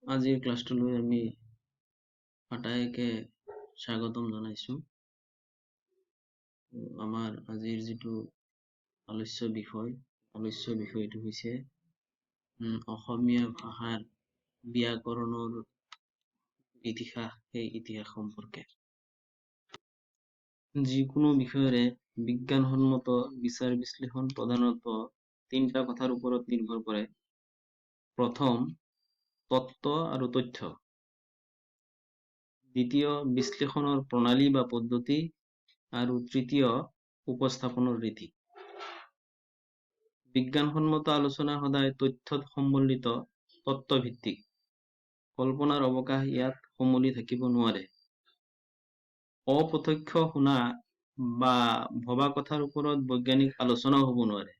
আজিৰ ক্লাছটোলৈ আমি আটাইকে স্বাগতম জনাইছোঁ। আমাৰ আজিৰ যিটো আলোচ্য বিষয়টো হৈছে অসমীয়া ভাষাৰ ব্যাকৰণৰ ইতিহাস, সেই ইতিহাস সম্পৰ্কে। যিকোনো বিষয়ৰে বিজ্ঞানসন্মত বিচাৰ বিশ্লেষণ প্ৰধানত তিনিটা কথাৰ ওপৰত নিৰ্ভৰ কৰে। প্ৰথম, তত্ত্ব আৰু তথ্য। দ্বিতীয়, বিশ্লেষণৰ প্ৰণালী বা পদ্ধতি, আৰু তৃতীয়, উপস্থাপনৰ ৰীতি। বিজ্ঞানসন্মত আলোচনা সদায় তথ্যত সম্বলিত, তত্ত্বভিত্তিক। কল্পনাৰ অৱকাশ ইয়াত সমলি থাকিব নোৱাৰে। অপ্ৰত্যক্ষ শুনা বা ভবা কথাৰ ওপৰত বৈজ্ঞানিক আলোচনাও হ'ব নোৱাৰে।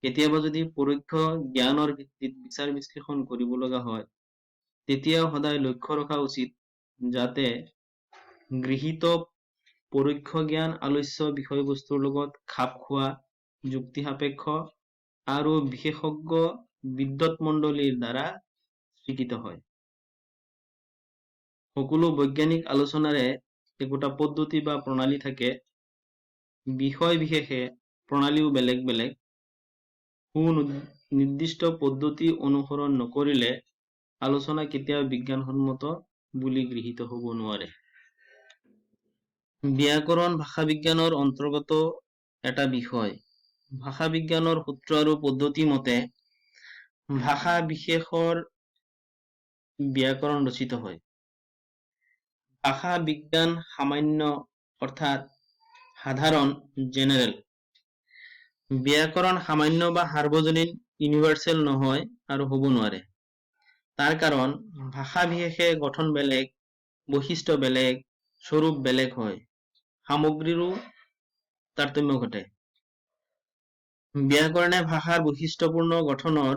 কেতিয়াবা যদি পৰোক্ষ জ্ঞানৰ ভিত্তিত বিচাৰ বিশ্লেষণ কৰিব লগা হয়, তেতিয়াও সদায় লক্ষ্য ৰখা উচিত যাতে গৃহীত পৰোক্ষ জ্ঞান আলোচ্য বিষয়বস্তুৰ লগত খাপ খোৱা, যুক্তি সাপেক্ষ আৰু বিশেষজ্ঞ বিদ্বৎমণ্ডলীৰ দ্বাৰা স্বীকৃত হয়। সকলো বৈজ্ঞানিক আলোচনাৰে একোটা পদ্ধতি বা প্ৰণালী থাকে। বিষয় বিশেষে প্ৰণালীও বেলেগ বেলেগ। সুনিৰ্দিষ্ট পদ্ধতি অনুসৰণ নকৰিলে আলোচনা কেতিয়াও বিজ্ঞানসন্মত বুলি গৃহীত হ'ব নোৱাৰে। ব্যাকৰণ ভাষা বিজ্ঞানৰ অন্তৰ্গত এটা বিষয়। ভাষা বিজ্ঞানৰ সূত্ৰ আৰু পদ্ধতি মতে ভাষা বিশেষৰ ব্যাকৰণ ৰচিত হয়। ভাষা বিজ্ঞান সামান্য অৰ্থাৎ সাধাৰণ জেনেৰেল। ব্যাকৰণ সামান্য বা সাৰ্বজনীন ইউনিভাৰ্চেল নহয় আৰু হ'ব নোৱাৰে। তাৰ কাৰণ ভাষা বিশেষে গঠন বেলেগ, বৈশিষ্ট্য বেলেগ, স্বৰূপ বেলেগ হয়। সামগ্ৰীৰো তাৰতম্য ঘটে। ব্যাকৰণে ভাষাৰ বৈশিষ্ট্যপূৰ্ণ গঠনৰ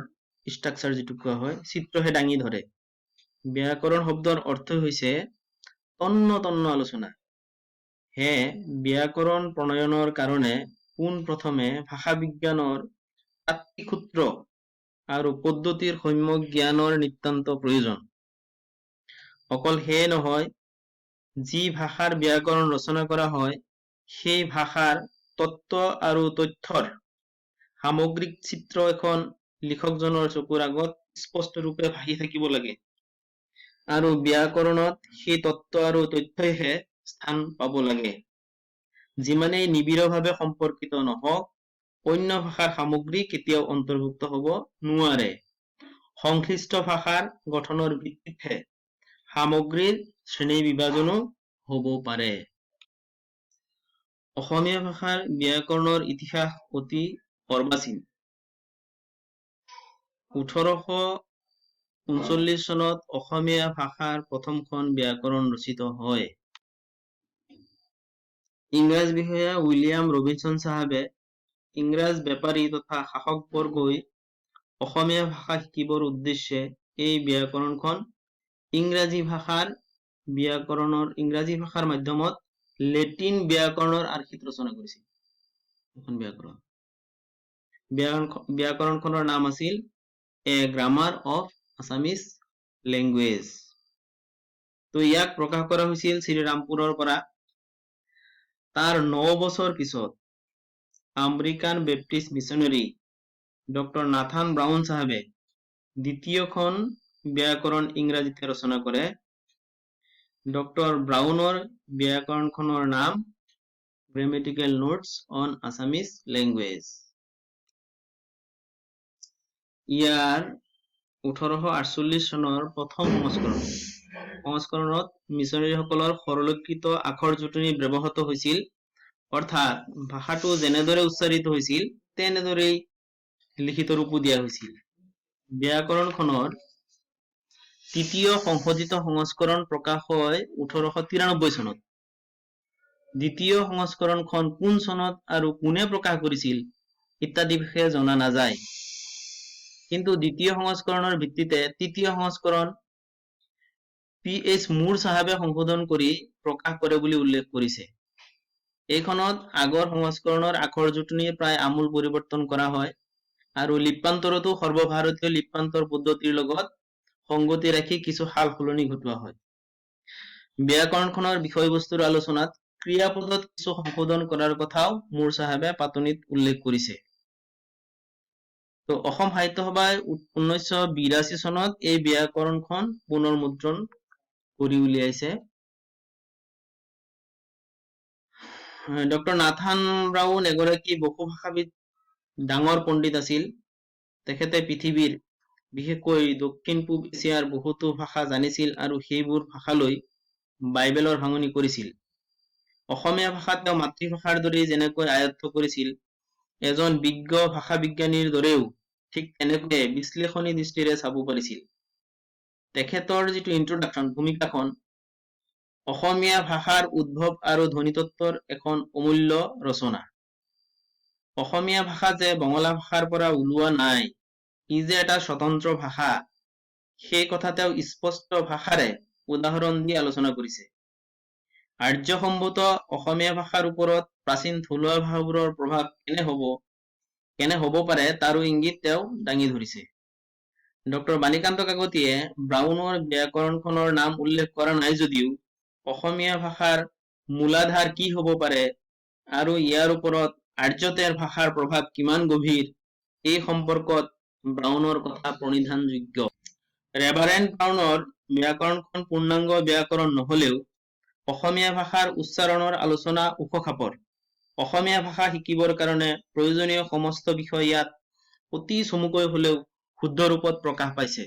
ষ্ট্ৰাকচাৰ যিটো কোৱা হয়, চিত্ৰহে দাঙি ধৰে। ব্যাকৰণ শব্দৰ অৰ্থ হৈছে তন্ন তন্ন আলোচনা। হে ব্যাকৰণ প্ৰণয়নৰ কাৰণে পোনপ্ৰথমে ভাষা বিজ্ঞানৰ তাত্ত্বিক সূত্ৰ আৰু পদ্ধতিৰ সম্যক জ্ঞানৰ নিতান্ত প্ৰয়োজন। অকল সেয়ে নহয়, যি ভাষাৰ ব্যাকৰণ ৰচনা কৰা হয়, সেই ভাষাৰ তত্ত্ব আৰু তথ্যৰ সামগ্ৰিক চিত্ৰ এখন লিখকজনৰ চকুৰ আগত স্পষ্ট ৰূপে ভাহি থাকিব লাগে। আৰু ব্যাকৰণত সেই তত্ত্ব আৰু তথ্যইহে স্থান পাব লাগে। যিমানেই নিবিড়ভাৱে সম্পৰ্কিত নহওক, অন্য ভাষাৰ সামগ্ৰী কেতিয়াও অন্তৰ্ভুক্ত হ'ব নোৱাৰে। সংশ্লিষ্ট ভাষাৰ গঠনৰ ভিত্তিতহে সামগ্ৰীৰ শ্ৰেণী বিভাজনো হ'ব পাৰে। অসমীয়া ভাষাৰ ব্যাকৰণৰ ইতিহাস অতি অৰ্বাচীন। 1839 চনত অসমীয়া ভাষাৰ প্ৰথমখন ব্যাকৰণ ৰচিত হয়। ইংৰাজ বিষয়া উইলিয়াম ৰবিনছন চাহাবে ইংৰাজ বেপাৰী তথা শাসকবৰ্গই অসমীয়া ভাষা শিকিবৰ উদ্দেশ্যে এই ব্যাকৰণখন ইংৰাজী ভাষাৰ মাধ্যমত লেটিন ব্যাকৰণৰ আৰ্হিত ৰচনা কৰিছিল। এখন ব্যাকৰণখনৰ নাম আছিল এ গ্ৰামাৰ অফ আছামিজ লেংগুৱেজ। তো ইয়াক প্ৰকাশ কৰা হৈছিল শ্ৰীৰামপুৰৰ পৰা। তাৰ 9 বছৰ পিছত American Baptist missionary doctor Nathan brown চাহাবে দ্বিতীয়খন ব্যাকৰণ ইংৰাজীতে ৰচনা কৰে। ডক্টৰ ব্ৰাউনৰ ব্যাকৰণখনৰ নাম grammatical notes on Assamese language. ইয়াৰ 1848 চনৰ প্ৰথম সংস্কৰণত মিছনেৰীসকলৰ সৰলীকৃত আখৰ জোঁটনি ব্যৱহৃত হৈছিল। অৰ্থাৎ ভাষাটো যেনেদৰে উচ্চাৰিত হৈছিল তেনেদৰেই লিখিত ৰূপো দিয়া হৈছিল। ব্যাকৰণখনৰ তৃতীয় সংশোধিত সংস্কৰণ প্ৰকাশ হয় 1893 চনত। দ্বিতীয় সংস্কৰণখন কোন চনত আৰু কোনে প্ৰকাশ কৰিছিল ইত্যাদি বিষয়ে জনা নাযায়। কিন্তু দ্বিতীয় সংস্কৰণৰ ভিত্তিতে তৃতীয় সংস্কৰণ P.H. মুৰ চাহাবে সংশোধন কৰি প্ৰকাশ কৰে বুলি উল্লেখ কৰিছে। এইখনত আগৰ সংস্কৰণৰ আখৰ জোঁটনি প্ৰায় আমূল পৰিৱৰ্তন কৰা হয় আৰু লিপান্তৰতো সৰ্বভাৰতীয় লিপান্তৰ পদ্ধতিৰ লগত সংগতি ৰাখি কিছু সাল সলনি ঘটোৱা হয়। ব্যাকৰণখনৰ বিষয়বস্তুৰ আলোচনাত ক্ৰিয়াপদত কিছু সংশোধন কৰাৰ কথাও মুৰ চাহাবে পাতনিত উল্লেখ কৰিছে। তো অসম সাহিত্য সভাই 1982 চনত এই ব্যাকৰণখন পুনৰ মুদ্ৰণ কৰি উলিয়াইছে। ডক্টৰ নাথান ব্ৰাউন এগৰাকী বহুভাষাবিদ ডাঙৰ পণ্ডিত আছিল। তেখেতে পৃথিৱীৰ বিশেষকৈ দক্ষিণ পূব এছিয়াৰ বহুতো ভাষা জানিছিল আৰু সেইবোৰ ভাষালৈ বাইবেলৰ ভাঙনি কৰিছিল। অসমীয়া ভাষা তেওঁ মাতৃভাষাৰ দৰেই যেনেকৈ আয়ত্ত কৰিছিল, এজন বিজ্ঞ ভাষা বিজ্ঞানীৰ দৰেও ঠিক তেনেকৈ বিশ্লেষণী দৃষ্টিৰে চাব পাৰিছিল। তেখেতৰ যিটো ইন্ট্ৰডাকশ্যন ভূমিকাখন অসমীয়া ভাষাৰ উদ্ভৱ আৰু ধ্বনিতত্ত্বৰ এখন অমূল্য ৰচনা। অসমীয়া ভাষা যে বঙলা ভাষাৰ পৰা ওলোৱা নাই, ই যে এটা স্বতন্ত্ৰ ভাষা, সেই কথা তেওঁ স্পষ্ট ভাষাৰে উদাহৰণ দি আলোচনা কৰিছে। আৰ্যসম্ভূত অসমীয়া ভাষাৰ ওপৰত প্ৰাচীন থলুৱা ভাষাবোৰৰ প্ৰভাৱ কেনে হ'ব পাৰে তাৰো ইংগিত তেওঁ দাঙি ধৰিছে। ডক্টৰ বাণীকান্ত কাকতিয়ে ব্ৰাউনৰ ব্যাকৰণখনৰ নাম উল্লেখ কৰা নাই যদিও অসমীয়া ভাষাৰ মূলাধাৰ কি হ'ব পাৰে আৰু ইয়াৰ ওপৰত আৰ্যতেৰ ভাষাৰ প্ৰভাৱ কিমান গভীৰ, এই সম্পৰ্কত ব্ৰাউনৰ কথা প্ৰণিধানযোগ্য। ৰেভাৰেণ্ড ব্ৰাউনৰ ব্যাকৰণখন পূৰ্ণাংগ ব্যাকৰণ নহলেও অসমীয়া ভাষাৰ উচ্চাৰণৰ আলোচনা ওখখাপৰ। অসমীয়া ভাষা শিকিবৰ কাৰণে প্ৰয়োজনীয় সমস্ত বিষয় ইয়াত অতি চমুকৈ হলেও শুদ্ধ ৰূপত প্ৰকাশ পাইছে।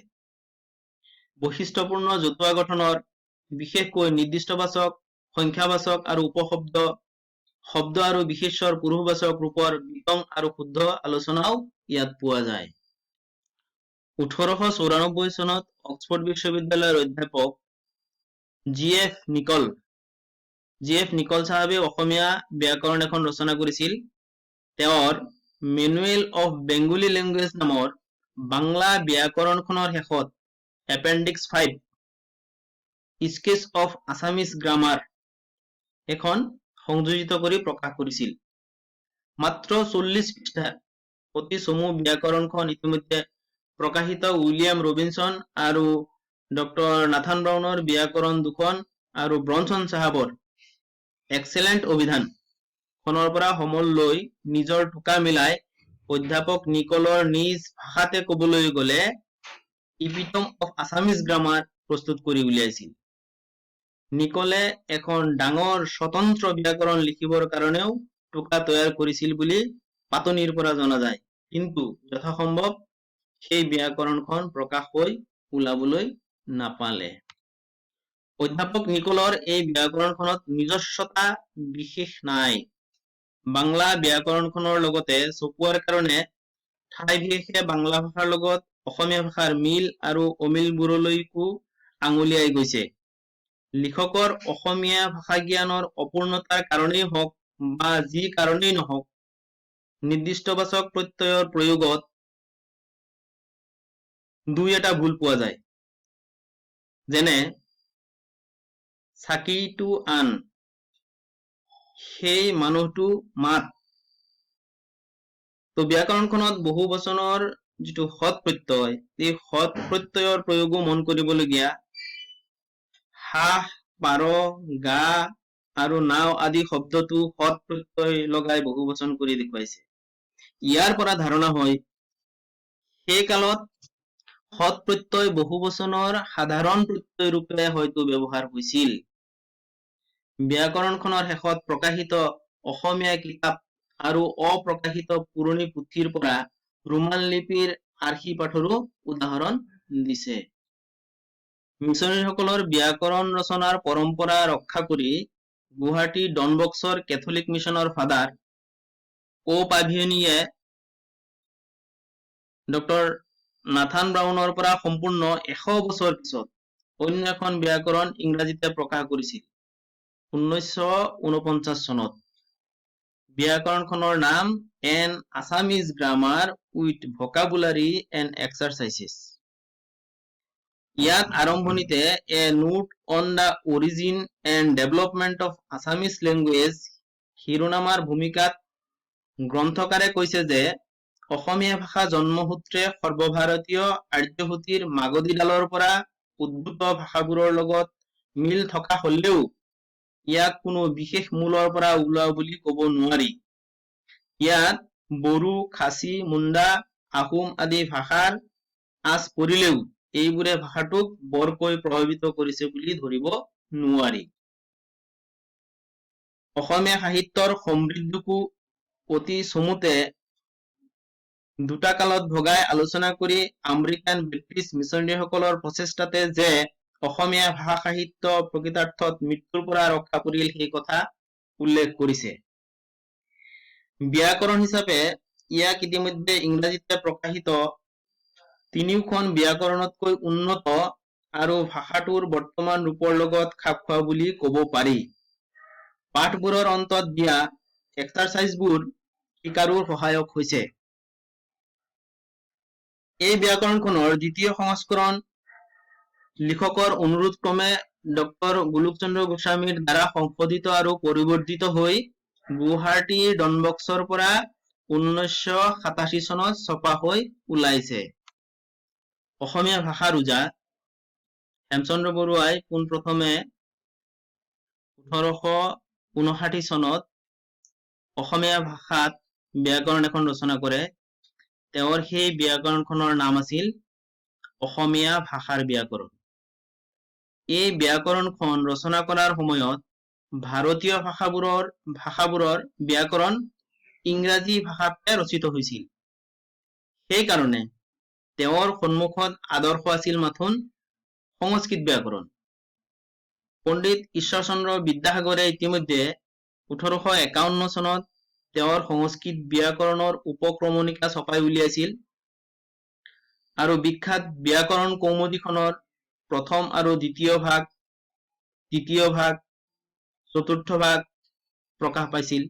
বৈশিষ্ট্যপূৰ্ণ জতুৱা গঠনৰ, বিশেষকৈ নিৰ্দিষ্টবাচক, সংখ্যাবাচক আৰু উপশব্দ, শব্দ আৰু বিশেষ্যৰ পুৰুষবাচক ৰূপৰ বিতং আৰু শুদ্ধ আলোচনাও ইয়াত পোৱা যায়। 1894 চনত অক্সফৰ্ড বিশ্ববিদ্যালয়ৰ অধ্যাপক জি এফ নিকল চাহাবে অসমীয়া ব্যাকৰণ এখন ৰচনা কৰিছিল। তেওঁৰ মেনুৱেল অফ বেংগলী লেংগুৱেজ নামৰ বাংলা ব্যাকৰণখনৰ শেষত appendix 5 sketch of Assamese grammar এখন সংযোজিত কৰি প্ৰকাশ কৰিছিল। মাত্ৰ 40 পৃষ্ঠাত অতি চমু ব্যাকৰণখন ইতিমধ্যে প্ৰকাশিত উইলিয়াম ৰবিনছন আৰু ডক্টৰ নাথান ব্ৰাউনৰ ব্যাকৰণ দুখন আৰু ব্ৰনছন চাহাবৰ এক্সেলেণ্ট অভিধান খনৰ পৰা সমল লৈ নিজৰ টোকা মিলাই অধ্যাপক নিকলৰ নিজ ভাষাতে ক'বলৈ গ'লে ইপিটম অফ আছামিজ গ্ৰামাৰ প্ৰস্তুত কৰি উলিয়াইছিল। নিকলে এখন ডাঙৰ স্বতন্ত্ৰ ব্যাকৰণ লিখিবৰ কাৰণেও টোকা তৈয়াৰ কৰিছিল বুলি পাতনিৰ পৰা জনা যায়, কিন্তু যথাসম্ভৱ সেই ব্যাকৰণখন প্ৰকাশ হৈ ওলাবলৈ নাপালে। অধ্যাপক নিকলৰ এই ব্যাকৰণখনত নিজস্বতা বিশেষ নাই। বাংলা ব্যাকৰণখনৰ লগতে চপোৱাৰ কাৰণে ঠাই বিশেষে বাংলা ভাষাৰ লগত অসমীয়া ভাষাৰ মিল আৰু অমিলবোৰলৈকো আঙুলিয়াই গৈছে। লিখকৰ অসমীয়া ভাষা জ্ঞানৰ অপূৰ্ণতাৰ কাৰণেই হওক বা যি কাৰণেই নহওক, নিৰ্দিষ্টবাচক প্ৰত্যয়ৰ প্ৰয়োগত দুই এটা ভুল পোৱা যায়। যেনে চাকিটো আন, সেই মানুহটো মাত। তো ব্যাকৰণখনত বহু বচনৰ যিটো সৎ প্ৰত্যয়, এই সৎ প্ৰত্যয়ৰ প্ৰয়োগো মন কৰিবলগীয়া। হাঁহ, পাৰ, গা আৰু নাও আদি শব্দটো সৎ প্ৰত্যয় লগাই বহু বচন কৰি দেখুৱাইছে। ইয়াৰ পৰা ধাৰণা হয় সেই কালত সৎ প্ৰত্যয় বহু বচনৰ সাধাৰণ প্ৰত্যয় ৰূপে হয়তো ব্যৱহাৰ হৈছিল। ব্যাকৰণখনৰ শেষত প্ৰকাশিত অসমীয়া কিতাপ আৰু অপ্ৰকাশিত পুৰণি পুথিৰ পৰা ৰোমান লিপিৰ আৰ্হি পাঠৰো উদাহৰণ দিছে। মিছনেৰীসকলৰ ব্যাকৰণ ৰচনাৰ পৰম্পৰা ৰক্ষা কৰি গুৱাহাটী ডনবস্কৰ কেথলিক মিছনৰ ফাদাৰ অ' পাভিয়নিয়ে ডক্টৰ নাথান ব্ৰাউনৰ পৰা সম্পূৰ্ণ 100 বছৰ পিছত অন্য এখন ব্যাকৰণ ইংৰাজীতে প্ৰকাশ কৰিছিল 1949 চনত। ব্যাকৰণখনৰ নাম an Assamese grammar with vocabulary and exercises. ইয়াত আৰম্ভণিতে a note on the origin and development of Assamese language শিৰোনামাৰ ভূমিকাত গ্ৰন্থকাৰে কৈছে যে অসমীয়া ভাষা জন্মসূত্ৰে সৰ্বভাৰতীয় আৰ্যভূতিৰ মাগধীডালৰ পৰা উদ্ভূত ভাষাবোৰৰ লগত মিল থকা হলেও ইয়াক কোনো বিশেষ মূলৰ পৰা ওলোৱা বুলি কব নোৱাৰি। ইয়াত বড়ো, খাচী, মুণ্ডা, আহোম আদি ভাষাৰ আঁচ পৰিলেও এইবোৰে ভাষাটোক বৰকৈ প্ৰভাৱিত কৰিছে বুলি ধৰিব নোৱাৰি। অসমীয়া সাহিত্যৰ সমৃদ্ধিকো অতি চমুতে দুটা কালত ভগাই আলোচনা কৰি আমেৰিকান ব্ৰিটিছ মিছনেৰীসকলৰ প্ৰচেষ্টাতে যে অসমীয়া ভাষা সাহিত্য প্ৰকৃতাৰ্থত মৃত্যুৰ পৰা ৰক্ষা পৰিল সেই কথা উল্লেখ কৰিছে। ব্যাকৰণ হিচাপে ইয়াক ইতিমধ্যে ইংৰাজীতে প্ৰকাশিত তিনিওখন ব্যাকৰণতকৈ উন্নত আৰু ভাষাটোৰ বৰ্তমান ৰূপৰ লগত খাপ খোৱা বুলি কব পাৰি। পাঠবোৰৰ অন্তত দিয়া এক্সাৰচাইজবোৰ শিকাৰুৰ সহায়ক হৈছে। এই ব্যাকৰণখনৰ দ্বিতীয় সংস্কৰণ লিখকৰ অনুৰোধ ক্ৰমে ডক্টৰ গোলোক চন্দ্ৰ গোস্বামীৰ দ্বাৰা সংশোধিত আৰু পৰিৱৰ্তিত হৈ গুৱাহাটীৰ ডনবস্কৰ পৰা 1987 চনত ছপা হৈ ওলাইছে। অসমীয়া ভাষাৰ ওজা হেমচন্দ্ৰ বৰুৱাই পোনপ্ৰথমে 1859 চনত অসমীয়া ভাষাত ব্যাকৰণ এখন ৰচনা কৰে। তেওঁৰ সেই ব্যাকৰণখনৰ নাম আছিল অসমীয়া ভাষাৰ ব্যাকৰণ। এই ব্যাকৰণখন ৰচনা কৰাৰ সময়ত ভাৰতীয় ভাষাবোৰৰ ব্যাকৰণ ইংৰাজী ভাষাতে ৰচিত হৈছিল। সেইকাৰণে তেওঁৰ সন্মুখত আদৰ্শ আছিল মাথোন সংস্কৃত ব্যাকৰণ। পণ্ডিত ঈশ্বৰচন্দ্ৰ বিদ্যাসাগৰে ইতিমধ্যে 1851 চনত তেওঁৰ সংস্কৃত ব্যাকৰণৰ উপক্ৰমণিকা ছপাই উলিয়াইছিল আৰু বিখ্যাত ব্যাকৰণ কৌমুদীখনৰ প্ৰথম আৰু দ্বিতীয় ভাগ, তৃতীয় ভাগ, চতুৰ্থ ভাগ প্ৰকাশ পাইছিল।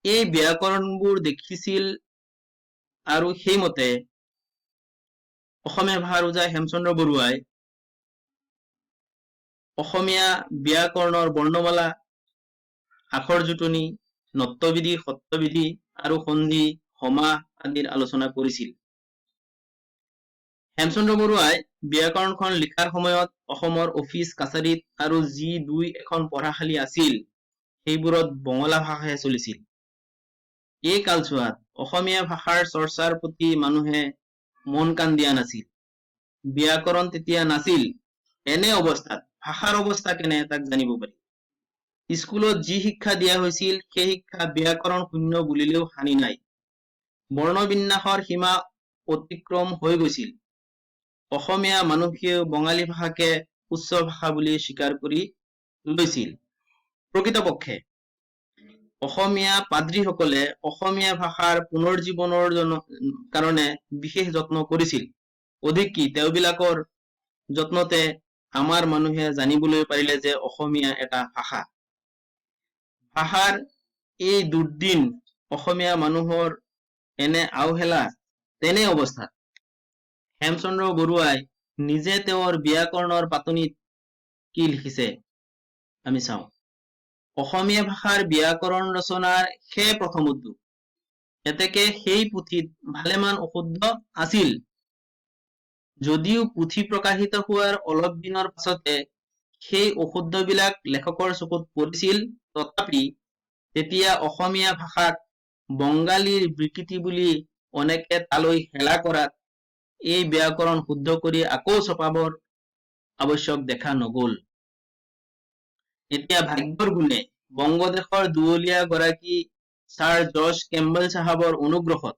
এই ব্যাকৰণবোৰ দেখিছিল আৰু সেইমতে অসমীয়া ভাষাৰ ওজা হেমচন্দ্ৰ বৰুৱাই অসমীয়া ব্যাকৰণৰ বৰ্ণমালা, আখৰ জুটনি, নত্যবিধি, সত্যবিধি আৰু সন্ধি, সমাস আদিৰ আলোচনা কৰিছিল। হেমচন্দ্ৰ বৰুৱাই ব্যাকৰণখন লিখাৰ সময়ত অসমৰ অফিচ কাছাৰীত আৰু যি দুই এখন পঢ়াশালী আছিল সেইবোৰত বঙলা ভাষাহে চলিছিল। এই কালছোৱাত অসমীয়া ভাষাৰ চৰ্চাৰ প্ৰতি মানুহে মন কাণ দিয়া নাছিল। ব্যাকৰণ তেতিয়া নাছিল। এনে অৱস্থাত ভাষাৰ অৱস্থা কেনে তাক জানিব পাৰি। স্কুলত যি শিক্ষা দিয়া হৈছিল সেই শিক্ষা ব্যাকৰণ শূন্য বুলিলেও হানি নাই। বৰ্ণবিন্যাসৰ সীমা অতিক্ৰম হৈ গৈছিল। অসমীয়া মানুহেও বঙালী ভাষাকে উচ্চ ভাষা বুলি স্বীকাৰ কৰি লৈছিল। প্ৰকৃতপক্ষে অসমীয়া পাদ্ৰীসকলে অসমীয়া ভাষাৰ পুনৰ্জীৱনৰ কাৰণে বিশেষ যত্ন কৰিছিল। অধিক কি তেওঁবিলাকৰ যত্নতে আমাৰ মানুহে জানিবলৈ পাৰিলে যে অসমীয়া এটা ভাষা। ভাষাৰ এই দুৰ্দিন অসমীয়া মানুহৰ এনে আওহেলা, তেনে অৱস্থাত হেমচন্দ্ৰ বৰুৱাই নিজে তেওঁৰ ব্যাকৰণৰ পাতনিত কি লিখিছে আমি চাওঁ। অসমীয়া ভাষাৰ ব্যাকৰণ ৰচনাৰ সেই প্ৰথম উদ্যোগ। এতেকে সেই পুথিত ভালেমান অশুদ্ধ আছিল। যদিও পুথি প্ৰকাশিত হোৱাৰ অলপ দিনৰ পাছতে সেই অশুদ্ধবিলাক লেখকৰ চকুত পৰিছিল, তথাপি তেতিয়া অসমীয়া ভাষাক বঙালীৰ বিকৃতি বুলি অনেকে তালৈ হেলা কৰাত এই ব্যাকৰণ শুদ্ধ কৰি আকৌ ছপাবৰ আৱশ্যক দেখা নগল। এতিয়া ভাগ্যৰ গুণে বংগদেশৰ দুৱলীয়া গৰাকী ছাৰ জৰ্জ কেম্বেল চাহাবৰ অনুগ্ৰহত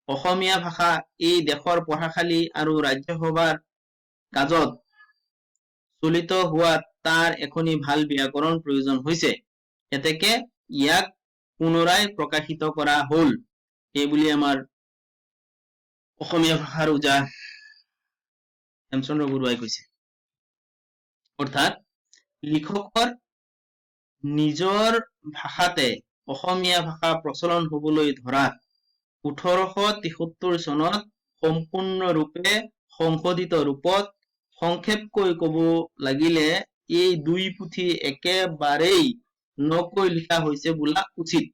অসমীয়া ভাষা এই দেশৰ পঢ়াশালী আৰু ৰাজ্যসভাৰ কাজত চলিত হোৱাত তাৰ এখনি ভাল ব্যাকৰণ প্ৰয়োজন হৈছে। এতেকে ইয়াক পুনৰাই প্ৰকাশিত কৰা হল। এইবুলি আমাৰ অসমীয়া ভাষাৰ ওজা হেমচন্দ্ৰ বৰুৱাই কৈছে। অৰ্থাৎ লিখকৰ নিজৰ ভাষাতে অসমীয়া ভাষা প্ৰচলন হবলৈ ধৰাত 1873 চনত সম্পূৰ্ণৰূপে সংশোধিত ৰূপত সংক্ষেপকৈ কব লাগিলে এই দুই পুথি একেবাৰেই নকৈ লিখা হৈছে বোলা উচিত।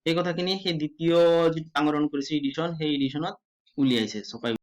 সেই কথাখিনি সেই দ্বিতীয় যিটো ডাঙৰ কৰিছে এডিশ্যন সেই এডিশ্যনত উলিয়াইছে ছপাই